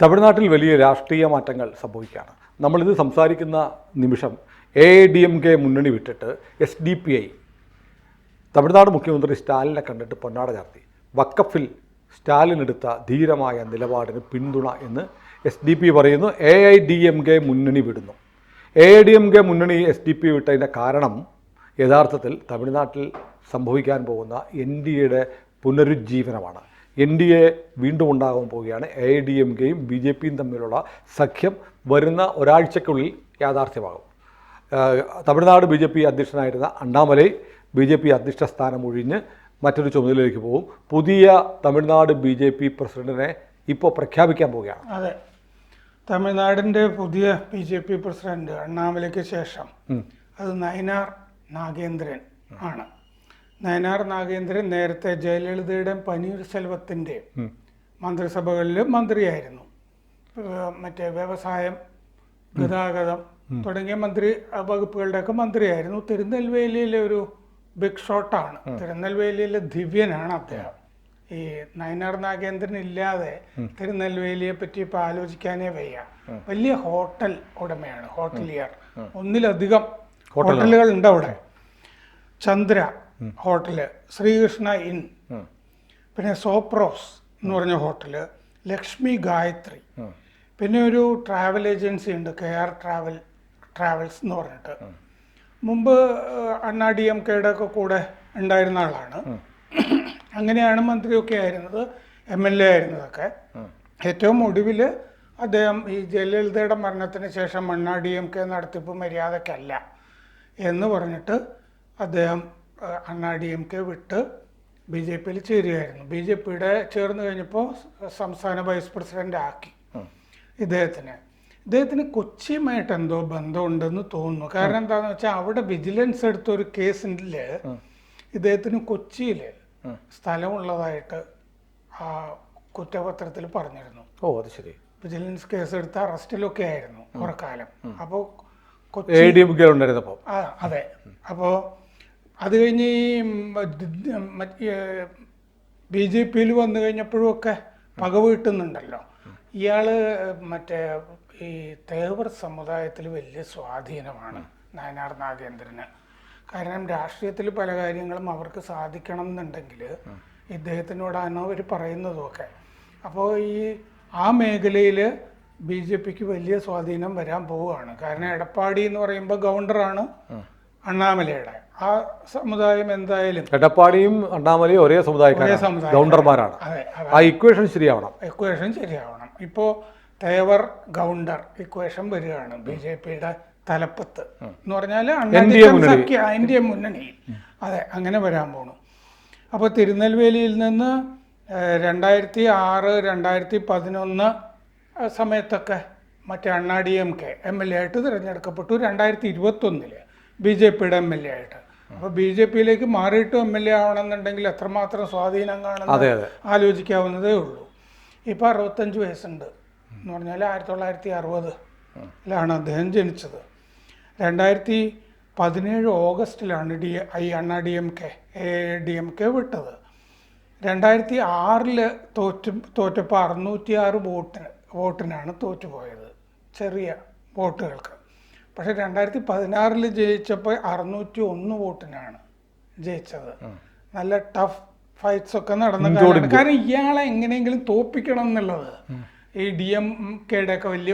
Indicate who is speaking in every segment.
Speaker 1: തമിഴ്നാട്ടിൽ വലിയ രാഷ്ട്രീയ മാറ്റങ്ങൾ സംഭവിക്കുകയാണ്. നമ്മളിത് സംസാരിക്കുന്ന നിമിഷം AIDMK മുന്നണി വിട്ടിട്ട് SDPI തമിഴ്നാട് മുഖ്യമന്ത്രി സ്റ്റാലിനെ കണ്ടിട്ട് പൊന്നാട ചാർത്തി. വക്കഫിൽ സ്റ്റാലിൻ എടുത്ത ധീരമായ നിലപാടിന് പിന്തുണ എന്ന് SDP പറയുന്നു. AIDMK മുന്നണി വിടുന്നു. AIDMK മുന്നണി SDP വിട്ടതിൻ്റെ കാരണം യഥാർത്ഥത്തിൽ തമിഴ്നാട്ടിൽ സംഭവിക്കാൻ പോകുന്ന NDAയുടെ പുനരുജ്ജീവനമാണ്. NDA വീണ്ടും ഉണ്ടാകാൻ പോവുകയാണ്. AIDMKയും BJPയും തമ്മിലുള്ള സഖ്യം വരുന്ന ഒരാഴ്ചക്കുള്ളിൽ യാഥാർത്ഥ്യമാകും. തമിഴ്നാട് BJP അധ്യക്ഷനായിരുന്ന അണ്ണാമലൈ BJP അധ്യക്ഷ സ്ഥാനം ഒഴിഞ്ഞ് മറ്റൊരു ചുമതലയിലേക്ക് പോകും. പുതിയ തമിഴ്നാട് BJP പ്രസിഡന്റിനെ ഇപ്പോൾ പ്രഖ്യാപിക്കാൻ പോവുകയാണ്.
Speaker 2: അതെ, തമിഴ്നാടിൻ്റെ പുതിയ BJP പ്രസിഡന്റ് അണ്ണാമലയ്ക്ക് ശേഷം അത് നയനാർ നാഗേന്ദ്രൻ ആണ്. നയനാർ നാഗേന്ദ്രൻ നേരത്തെ ജയലളിതയുടെയും പനീർസെൽവത്തിൻ്റെയും മന്ത്രിസഭകളിൽ മന്ത്രിയായിരുന്നു. മറ്റേ വ്യവസായം, ഗതാഗതം തുടങ്ങിയ വകുപ്പുകളുടെയൊക്കെ മന്ത്രിയായിരുന്നു. തിരുനെൽവേലിയിലെ ഒരു ബിഗ് ഷോട്ടാണ്. തിരുനെൽവേലിയിലെ ദിവ്യനാണ് അദ്ദേഹം. ഈ നയനാർ നാഗേന്ദ്രൻ ഇല്ലാതെ തിരുനെൽവേലിയെ പറ്റി ഇപ്പോൾ ആലോചിക്കാനേ വയ്യ. വലിയ ഹോട്ടൽ ഉടമയാണ്, ഹോട്ടലിയർ. ഒന്നിലധികം ഹോട്ടലുകൾ ഉണ്ട് അവിടെ. ചന്ദ്ര ഹോട്ടല്, ശ്രീകൃഷ്ണ ഇൻ, പിന്നെ സോപ്രോസ് എന്ന് പറഞ്ഞ ഹോട്ടല്, ലക്ഷ്മി ഗായത്രി, പിന്നെ ഒരു ട്രാവൽ ഏജൻസി ഉണ്ട്, KR ട്രാവൽസ് എന്ന് പറഞ്ഞിട്ട്. മുമ്പ് DMKയുടെ ഒക്കെ കൂടെ ഉണ്ടായിരുന്ന ആളാണ്. അങ്ങനെയാണ് മന്ത്രിയൊക്കെ ആയിരുന്നത്, MLA ആയിരുന്നതൊക്കെ. ഏറ്റവും ഒടുവിൽ അദ്ദേഹം ഈ ജയലളിതയുടെ മരണത്തിന് ശേഷം DMK നടത്തിപ്പ് മര്യാദക്കല്ല എന്ന് പറഞ്ഞിട്ട് അദ്ദേഹം DMK വിട്ട് BJPയിൽ ചേരുകയായിരുന്നു. BJPയുടെ ചേർന്ന് കഴിഞ്ഞപ്പോൾ സംസ്ഥാന വൈസ് പ്രസിഡന്റ് ആക്കി ഇദ്ദേഹത്തിന് കൊച്ചിയുമായിട്ട് എന്തോ ബന്ധമുണ്ടെന്ന് തോന്നുന്നു. കാരണം എന്താണെന്ന് വെച്ചാൽ അവിടെ വിജിലൻസ് എടുത്തൊരു കേസിൽ ഇദ്ദേഹത്തിന് കൊച്ചിയിൽ സ്ഥലമുള്ളതായിട്ട് ആ കുറ്റപത്രത്തിൽ പറഞ്ഞിരുന്നു.
Speaker 1: ഓ, അത് ശരി.
Speaker 2: വിജിലൻസ് കേസ് എടുത്ത് അറസ്റ്റിലൊക്കെ ആയിരുന്നു കുറെ കാലം. അപ്പോൾ അതെ. അപ്പോൾ അത് കഴിഞ്ഞ് ഈ BJPയിൽ വന്നു കഴിഞ്ഞപ്പോഴും ഒക്കെ പക വീട്ടുന്നുണ്ടല്ലോ. ഇയാൾ മറ്റേ ഈ തേവർ സമുദായത്തിൽ വലിയ സ്വാധീനമാണ് നയനാർ നാഗേന്ദ്രന്. കാരണം രാഷ്ട്രീയത്തിൽ പല കാര്യങ്ങളും അവർക്ക് സാധിക്കണം എന്നുണ്ടെങ്കിൽ ഇദ്ദേഹത്തിനോടാണ് അവർ പറയുന്നതുമൊക്കെ. അപ്പോൾ ആ മേഖലയിൽ BJPക്ക് വലിയ സ്വാധീനം വരാൻ പോവുകയാണ്. കാരണം എടപ്പാടി എന്ന് പറയുമ്പോൾ ഗവർണറാണ് അണ്ണാമലയുടെ. ആ സമുദായം എന്തായാലും
Speaker 1: എടപ്പാടിയും അണ്ണാമലയും ഒരേ സമുദായക്കാരാണ്, ഗവർണർമാരാണ്. ആ ഇക്വേഷൻ ശരിയാവണം.
Speaker 2: ഇപ്പോൾ തേവർ ഗൗണ്ടർ ഇക്വേഷൻ വരികയാണ് BJPയുടെ തലപ്പത്ത് എന്ന് പറഞ്ഞാൽ ഇന്ത്യ മുന്നണിയിൽ. അതെ, അങ്ങനെ വരാൻ പോണു. അപ്പോൾ തിരുനെൽവേലിയിൽ നിന്ന് 2006, 2011 സമയത്തൊക്കെ മറ്റേ DMK MLA ആയിട്ട് തിരഞ്ഞെടുക്കപ്പെട്ടു. 2021 BJPയുടെ MLA ആയിട്ട്. അപ്പോൾ BJPയിലേക്ക് മാറിയിട്ട് MLA ആവണമെന്നുണ്ടെങ്കിൽ എത്രമാത്രം സ്വാധീനം കാണുന്നത് ആലോചിക്കാവുന്നതേ ഉള്ളൂ. ഇപ്പോൾ 65 വയസ്സുണ്ട് എന്ന് പറഞ്ഞാൽ 1960 അദ്ദേഹം ജനിച്ചത്. 2017 ഓഗസ്റ്റിലാണ് DMK വിട്ടത്. 2006 തോറ്റപ്പോൾ 606 വോട്ടിനാണ് തോറ്റുപോയത്, ചെറിയ വോട്ടുകൾക്ക്. പക്ഷെ 2016 ജയിച്ചപ്പോൾ 601 വോട്ടിനാണ് ജയിച്ചത്. നല്ല ടഫ് ഫൈറ്റ്സ് ഒക്കെ നടന്ന കാലമാണ്. കാരണം ഇയാളെ എങ്ങനെയെങ്കിലും തോപ്പിക്കണം എന്നുള്ളത് ഈ DMKയുടെ ഒക്കെ വലിയ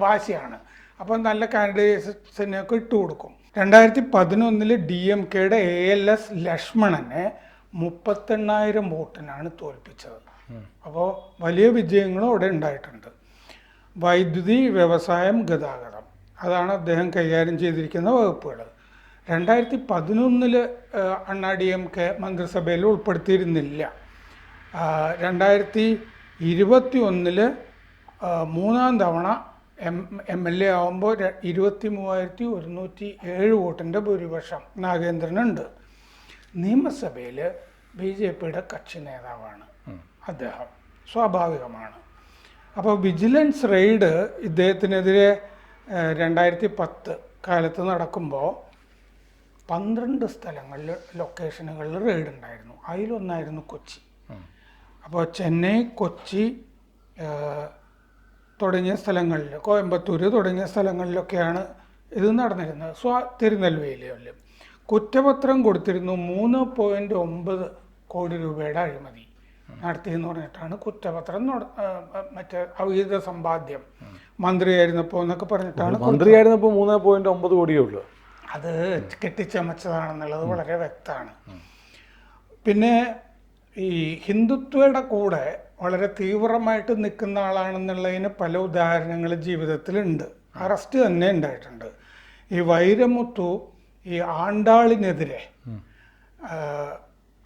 Speaker 2: വാശിയാണ്. അപ്പം നല്ല കാൻഡിഡേറ്റ്സിനെയൊക്കെ ഇട്ടുകൊടുക്കും. 2011 DMKയുടെ ALS ലക്ഷ്മണനെ 38,000 വോട്ടിനാണ് തോൽപ്പിച്ചത്. അപ്പോൾ വലിയ വിജയങ്ങളും അവിടെ ഉണ്ടായിട്ടുണ്ട്. വൈദ്യുതി, വ്യവസായം, ഗതാഗതം, അതാണ് അദ്ദേഹം കൈകാര്യം ചെയ്തിരിക്കുന്ന വകുപ്പുകൾ. 2011 DMK മന്ത്രിസഭയിൽ ഉൾപ്പെടുത്തിയിരുന്നില്ല. 2021 മൂന്നാം തവണ MLA ആവുമ്പോൾ 23,107 വോട്ടിൻ്റെ ഭൂരിപക്ഷം നാഗേന്ദ്രനുണ്ട്. നിയമസഭയിൽ BJPയുടെ കക്ഷി നേതാവാണ് അദ്ദേഹം, സ്വാഭാവികമാണ്. അപ്പോൾ വിജിലൻസ് റെയ്ഡ് ഇദ്ദേഹത്തിനെതിരെ 2010 കാലത്ത് നടക്കുമ്പോൾ 12 സ്ഥലങ്ങളിൽ, ലൊക്കേഷനുകളിൽ റെയ്ഡ് ഉണ്ടായിരുന്നു. അതിലൊന്നായിരുന്നു കൊച്ചി. അപ്പോൾ ചെന്നൈ, കൊച്ചി, തുടങ്ങിയ സ്ഥലങ്ങളിൽ, കോയമ്പത്തൂർ തുടങ്ങിയ സ്ഥലങ്ങളിലൊക്കെയാണ് ഇത് നടന്നിരുന്നത്. തിരുനെൽവേലിയിലും കുറ്റപത്രം കൊടുത്തിരുന്നു. 3.9 കോടി രൂപയുടെ അഴിമതി നടത്തിയെന്ന് പറഞ്ഞിട്ടാണ് കുറ്റപത്രം മറ്റേ അവിഹിത സമ്പാദ്യം മന്ത്രിയായിരുന്നപ്പോൾ എന്നൊക്കെ പറഞ്ഞിട്ടാണ്.
Speaker 1: മന്ത്രിയായിരുന്നപ്പോൾ 3.9 കോടിയേ ഉള്ളൂ.
Speaker 2: അത് കെട്ടിച്ചമച്ചതാണെന്നുള്ളത് വളരെ വ്യക്തമാണ്. പിന്നെ ഈ ഹിന്ദുത്വയുടെ കൂടെ വളരെ തീവ്രമായിട്ട് നിൽക്കുന്ന ആളാണെന്നുള്ളതിന് പല ഉദാഹരണങ്ങൾ ജീവിതത്തിലുണ്ട്. അറസ്റ്റ് തന്നെ ഉണ്ടായിട്ടുണ്ട്. ഈ വൈരമുത്തു ഈ ആണ്ടാളിനെതിരെ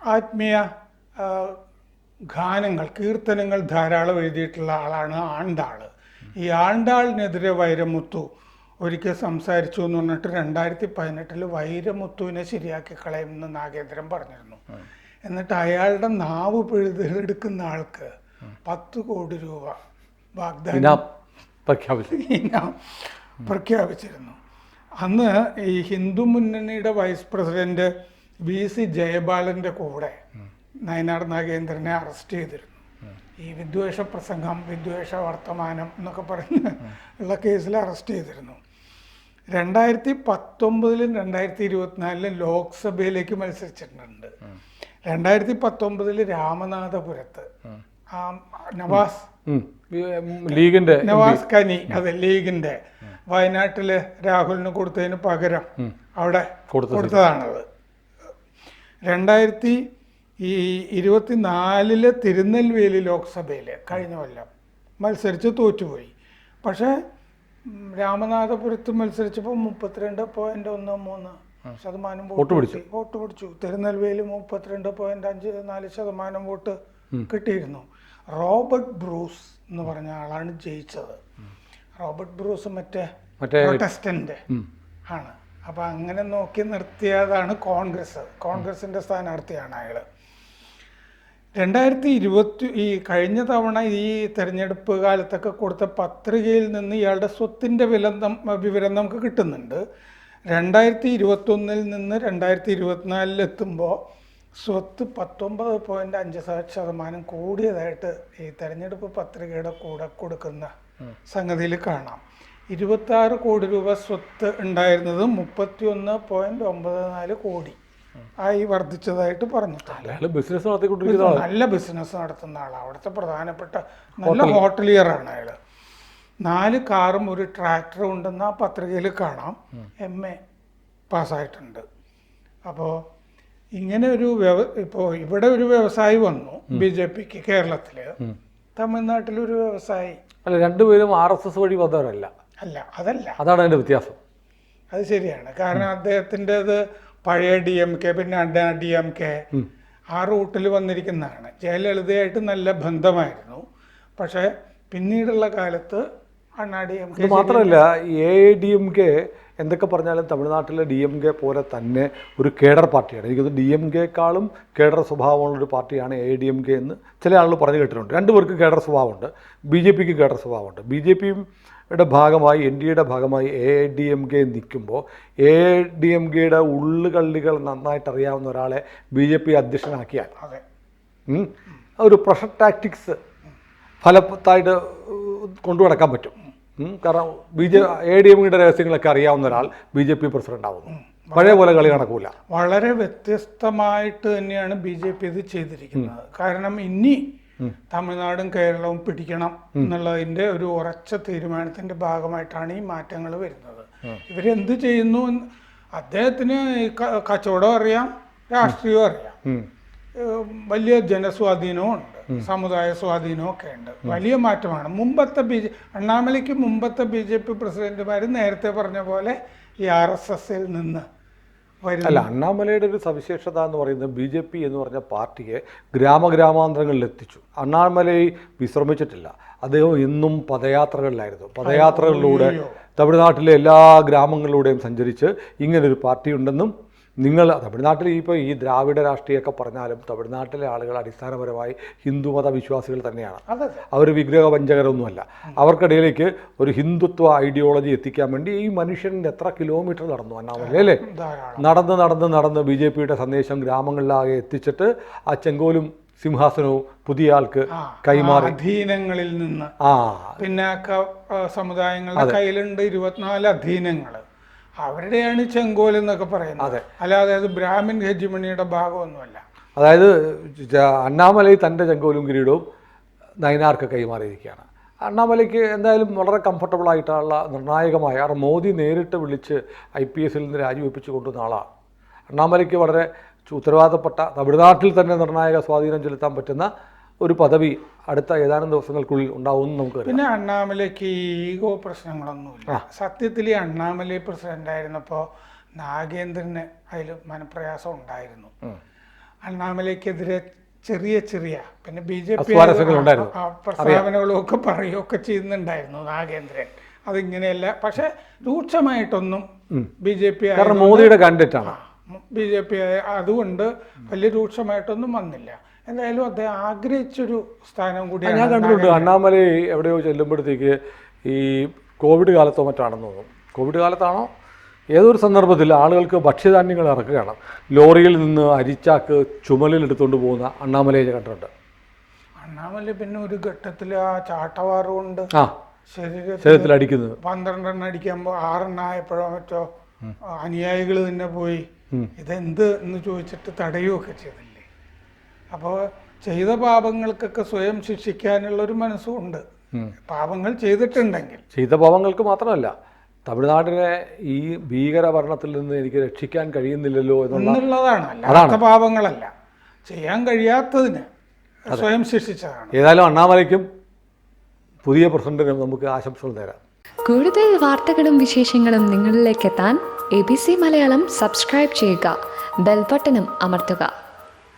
Speaker 2: ആത്മീയ ഗാനങ്ങൾ, കീർത്തനങ്ങൾ ധാരാളം എഴുതിയിട്ടുള്ള ആളാണ് ആണ്ടാൾ. ഈ ആണ്ടാളിനെതിരെ വൈരമുത്തു ഒരിക്കൽ സംസാരിച്ചു എന്ന് പറഞ്ഞിട്ട് 2018 വൈരമുത്തുവിനെ ശരിയാക്കി കളയുമെന്ന് നാഗേന്ദ്രൻ പറഞ്ഞിരുന്നു. എന്നിട്ട് അയാളുടെ നാവ് പിഴുതെടുക്കുന്ന ആൾക്ക് 10 കോടി രൂപ വാഗ്ദാനം പ്രഖ്യാപിച്ചിരുന്നു. അന്ന് ഈ ഹിന്ദു മുന്നണിയുടെ വൈസ് പ്രസിഡന്റ് VC ജയപാലൻ്റെ കൂടെ നയനാർ നാഗേന്ദ്രനെ അറസ്റ്റ് ചെയ്തിരുന്നു. ഈ വിദ്വേഷ പ്രസംഗം, വിദ്വേഷ വർത്തമാനം എന്നൊക്കെ പറഞ്ഞ് ഉള്ള കേസിൽ അറസ്റ്റ് ചെയ്തിരുന്നു. 2019-ലും 2024-ലും ലോക്സഭയിലേക്ക് മത്സരിച്ചിട്ടുണ്ട്. 2019 രാമനാഥപുരത്ത് നവാസ് കനി, അതെ, ലീഗിന്റെ വയനാട്ടില് രാഹുലിന് കൊടുത്തതിന് പകരം അവിടെ കൊടുത്തതാണത്. 2024 തിരുനെൽവേലി ലോക്സഭയിൽ കഴിഞ്ഞ കൊല്ലം മത്സരിച്ച് തോറ്റുപോയി. പക്ഷേ രാമനാഥപുരത്ത് മത്സരിച്ചപ്പോൾ 32.13% വോട്ട് പിടിച്ചു. തിരുനെൽവേലി 32.54% വോട്ട് കിട്ടിയിരുന്നു. റോബർട്ട് ബ്രൂസ് എന്ന് പറഞ്ഞ ആളാണ് ജയിച്ചത്. റോബർട്ട് ബ്രൂസ് മറ്റേ പ്രൊട്ടസ്റ്റന്റ് ആണ്. അപ്പം അങ്ങനെ നോക്കി നിർത്തിയതാണ് കോൺഗ്രസിന്റെ സ്ഥാനാർത്ഥിയാണ് അയാൾ. 2020 ഈ കഴിഞ്ഞ തവണ ഈ തെരഞ്ഞെടുപ്പ് കാലത്തൊക്കെ കൊടുത്ത പത്രികയിൽ നിന്ന് ഇയാളുടെ സ്വത്തിൻ്റെ വിവരം നമുക്ക് കിട്ടുന്നുണ്ട്. 2021 നിന്ന് 2024 എത്തുമ്പോൾ സ്വത്ത് 19.5% കൂടിയതായിട്ട് ഈ തെരഞ്ഞെടുപ്പ് പത്രികയുടെ കൂടെ കൊടുക്കുന്ന സംഗതിയിൽ കാണാം. 26 കോടി രൂപ സ്വത്ത് ഉണ്ടായിരുന്നത് 31.94 കോടി ആയി വർദ്ധിച്ചതായിട്ട് പറഞ്ഞിട്ടുണ്ട്. നല്ല ബിസിനസ് നടത്തുന്ന ആളാണ്. അവിടുത്തെ പ്രധാനപ്പെട്ട നല്ല ഹോട്ടലിയറാണ് അയാൾ. 4 കാറും 1 ട്രാക്ടറും ഉണ്ടെന്ന് ആ പത്രികയിൽ കാണാം. MA പാസ്സായിട്ടുണ്ട്. അപ്പോൾ ഇങ്ങനെ ഒരു ഇപ്പോൾ ഇവിടെ ഒരു വ്യവസായി വന്നു BJPക്ക് കേരളത്തിൽ. തമിഴ്നാട്ടിലൊരു വ്യവസായി
Speaker 1: അല്ല, രണ്ടുപേരും RSS വഴി വന്നവരല്ല. അതാണ് അതിന്റെ വ്യത്യാസം.
Speaker 2: അത് ശരിയാണ്. കാരണം അദ്ദേഹത്തിൻ്റെത് പഴയ DMK, പിന്നെ അണ്ണാ DMK ആ റൂട്ടിൽ വന്നിരിക്കുന്നതാണ്. ജയലളിതയായിട്ട് നല്ല ബന്ധമായിരുന്നു. പക്ഷേ പിന്നീടുള്ള കാലത്ത് അണ്ണാ DMK
Speaker 1: മാത്രമല്ല, AIADMK എന്തൊക്കെ പറഞ്ഞാലും തമിഴ്നാട്ടിലെ DMK പോലെ തന്നെ ഒരു കേഡർ പാർട്ടിയാണ്. എനിക്കത് DMKക്കാളും കേഡർ സ്വഭാവമുള്ളൊരു പാർട്ടിയാണ് AIADMK എന്ന് ചില ആളുകൾ പറഞ്ഞു കേട്ടിട്ടുണ്ട്. രണ്ടുപേർക്ക് കേഡർ സ്വഭാവമുണ്ട്. BJPക്ക് കേഡർ സ്വഭാവമുണ്ട്. BJPയുടെ ഭാഗമായി NDAയുടെ ഭാഗമായി AIADMK നിൽക്കുമ്പോൾ AIADMKയുടെ ഉള്ളുകള്ളികൾ നന്നായിട്ട് അറിയാവുന്ന ഒരാളെ BJP അധ്യക്ഷനാക്കിയാൽ ഒരു പ്രഷർ ടാക്ടിക്സ് ഫലവത്തായിട്ട് കൊണ്ടുനടക്കാൻ പറ്റും. കാരണം AIADMKയുടെ രഹസ്യങ്ങളൊക്കെ അറിയാവുന്ന ഒരാൾ BJP പ്രസിഡന്റ് ആവുന്നു. പഴയ പോലെ കളി നടക്കൂല.
Speaker 2: വളരെ വ്യത്യസ്തമായിട്ട് തന്നെയാണ് BJP ഇത് ചെയ്തിരിക്കുന്നത്. കാരണം ഇനി തമിഴ്നാടും കേരളവും പിടിക്കണം എന്നുള്ളതിൻ്റെ ഒരു ഉറച്ച തീരുമാനത്തിന്റെ ഭാഗമായിട്ടാണ് ഈ മാറ്റങ്ങൾ വരുന്നത്. ഇവരെന്ത് ചെയ്യുന്നു? അദ്ദേഹത്തിന് കച്ചവടം അറിയാം, രാഷ്ട്രീയം അറിയാം, വലിയ ജനസ്വാധീനവും ഉണ്ട്, സമുദായ സ്വാധീനവും ഒക്കെ ഉണ്ട്. വലിയ മാറ്റമാണ്. അണ്ണാമലയ്ക്ക് മുമ്പത്തെ BJP പ്രസിഡന്റുമാർ നേരത്തെ പറഞ്ഞ പോലെ ഈ RSSൽ നിന്ന്
Speaker 1: അല്ല. അണ്ണാമലയുടെ ഒരു സവിശേഷത എന്ന് പറയുന്നത് BJP എന്ന് പറഞ്ഞ പാർട്ടിയെ ഗ്രാമഗ്രാമാന്തരങ്ങളിൽ എത്തിച്ചു. അണ്ണാമലൈ വിശ്രമിച്ചിട്ടില്ല. അദ്ദേഹം ഇന്നും പദയാത്രകളിലായിരുന്നു. പദയാത്രകളിലൂടെ തമിഴ്നാട്ടിലെ എല്ലാ ഗ്രാമങ്ങളിലൂടെയും സഞ്ചരിച്ച് ഇങ്ങനൊരു പാർട്ടി ഉണ്ടെന്നും തമിഴ്നാട്ടിൽ ഇപ്പോൾ ഈ ദ്രാവിഡ രാഷ്ട്രീയമൊക്കെ പറഞ്ഞാലും തമിഴ്നാട്ടിലെ ആളുകൾ അടിസ്ഥാനപരമായി ഹിന്ദുമത വിശ്വാസികൾ തന്നെയാണ്. അവർ വിഗ്രഹവഞ്ചകരൊന്നുമല്ല. അവർക്കിടയിലേക്ക് ഒരു ഹിന്ദുത്വ ഐഡിയോളജി എത്തിക്കാൻ വേണ്ടി ഈ മനുഷ്യൻ്റെ എത്ര കിലോമീറ്റർ നടന്നു അണ്ണാമലൈ അല്ലേ? നടന്ന് BJPയുടെ സന്ദേശം ഗ്രാമങ്ങളിലാകെ എത്തിച്ചിട്ട് ആ ചെങ്കോലും സിംഹാസനവും പുതിയ ആൾക്ക് കൈമാറി.
Speaker 2: അധീനങ്ങളിൽ നിന്ന് പിന്നാക്ക സമുദായങ്ങളുടെ കയ്യിലുണ്ട് 24 അധീനങ്ങൾ. അവരുടെയാണ് ചെങ്കോൽ എന്നൊക്കെ പറയുന്നത്. അല്ലാതെ അത് ബ്രാഹ്മിൻ ഹെജിമണിയുടെ ഭാഗമൊന്നുമല്ല.
Speaker 1: അതായത് അണ്ണാമലൈ തൻ്റെ ചെങ്കോലും കിരീടവും നയനാർക്ക് കൈമാറിയിരിക്കുകയാണ്. അണ്ണാമലയ്ക്ക് എന്തായാലും വളരെ കംഫർട്ടബിൾ ആയിട്ടുള്ള നിർണായകമായ, കാരണം മോദി നേരിട്ട് വിളിച്ച് IPS നിന്ന് രാജിവെപ്പിച്ച് കൊണ്ടുവന്ന ആളാണ്. അണ്ണാമലയ്ക്ക് വളരെ ഉത്തരവാദപ്പെട്ട, തമിഴ്നാട്ടിൽ തന്നെ നിർണായക സ്വാധീനം ചെലുത്താൻ പറ്റുന്ന ഒരു പദവി അടുത്ത ഏതാനും ദിവസങ്ങൾക്കുള്ളിൽ ഉണ്ടാവുമെന്ന് നമുക്ക് അറിയാം.
Speaker 2: പിന്നെ അണ്ണാമലയ്ക്ക് ഈഗോ പ്രശ്നങ്ങളൊന്നുമില്ല. സത്യത്തിൽ ഈ അണ്ണാമലൈ പ്രസിഡന്റ് ആയിരുന്നപ്പോൾ നാഗേന്ദ്രന് അതിൽ മനപ്രയാസം ഉണ്ടായിരുന്നു. അണ്ണാമലയ്ക്കെതിരെ ചെറിയ പിന്നെ BJP പ്രസ്താവനകളും ഒക്കെ പറയുകയൊക്കെ ചെയ്യുന്നുണ്ടായിരുന്നു നാഗേന്ദ്രൻ. അതിങ്ങനെയല്ല, പക്ഷെ രൂക്ഷമായിട്ടൊന്നും BJP
Speaker 1: മോദിയുടെ കാൻഡിഡേറ്റാണ്.
Speaker 2: BJP അതുകൊണ്ട് വലിയ രൂക്ഷമായിട്ടൊന്നും വന്നില്ല. എന്തായാലും അദ്ദേഹം ആഗ്രഹിച്ചൊരു സ്ഥാനം കൂടിയാണ്.
Speaker 1: ഞാൻ കണ്ടിട്ടുണ്ട് അണ്ണാമലൈ എവിടെയോ ചെല്ലുമ്പോഴത്തേക്ക് ഈ കോവിഡ് കാലത്തോ മറ്റാണെന്ന് തോന്നുന്നു, കോവിഡ് കാലത്താണോ ഏതൊരു സന്ദർഭത്തിൽ ആളുകൾക്ക് ഭക്ഷ്യധാന്യങ്ങൾ ഇറക്കുകയാണ്. ലോറിയിൽ നിന്ന് അരിച്ചാക്ക് ചുമലിലെടുത്തുകൊണ്ട് പോകുന്ന അണ്ണാമലയെ കണ്ടിട്ടുണ്ട്.
Speaker 2: അണ്ണാമലൈ പിന്നെ ഒരു ഘട്ടത്തിൽ ആ ചാട്ടവാറ് കൊണ്ട്
Speaker 1: ശരീരത്തിൽ അടിക്കുന്നത്
Speaker 2: 12 എണ്ണം അടിക്കുമ്പോൾ 6 എണ്ണം ആയപ്പോഴോ മറ്റോ അനുയായികൾ തന്നെ പോയി ഇതെന്ത് എന്ന് ചോദിച്ചിട്ട് തടയുകയൊക്കെ ചെയ്തില്ലേ. അപ്പോൾ ചെയ്ത പാപങ്ങൾക്കൊക്കെ സ്വയം ശിക്ഷിക്കാനുള്ളൊരു മനസ്സുമുണ്ട്. പാപങ്ങൾ ചെയ്തിട്ടുണ്ടെങ്കിൽ.
Speaker 1: ചെയ്ത പാപങ്ങൾക്ക് മാത്രമല്ല, തമിഴ്നാടിനെ ഈ ഭീകര ഭരണത്തിൽ നിന്ന് എനിക്ക് രക്ഷിക്കാൻ കഴിയുന്നില്ലല്ലോ
Speaker 2: എന്നുള്ളതാണ്. അല്ലാത്ത പാപങ്ങളല്ല, ചെയ്യാൻ കഴിയാത്തതിന് സ്വയം ശിക്ഷിച്ചതാണ്.
Speaker 1: ഏതായാലും അണ്ണാമലയ്ക്കും പുതിയ പ്രസിഡന്റിനും നമുക്ക് ആശംസകൾ നേരാം.
Speaker 3: കൂടുതൽ വാർത്തകളും വിശേഷങ്ങളും നിങ്ങളിലേക്ക് എത്താൻ ABC മലയാളം സബ്സ്ക്രൈബ് ചെയ്യുക, ബെൽ ബട്ടണും അമർത്തുക.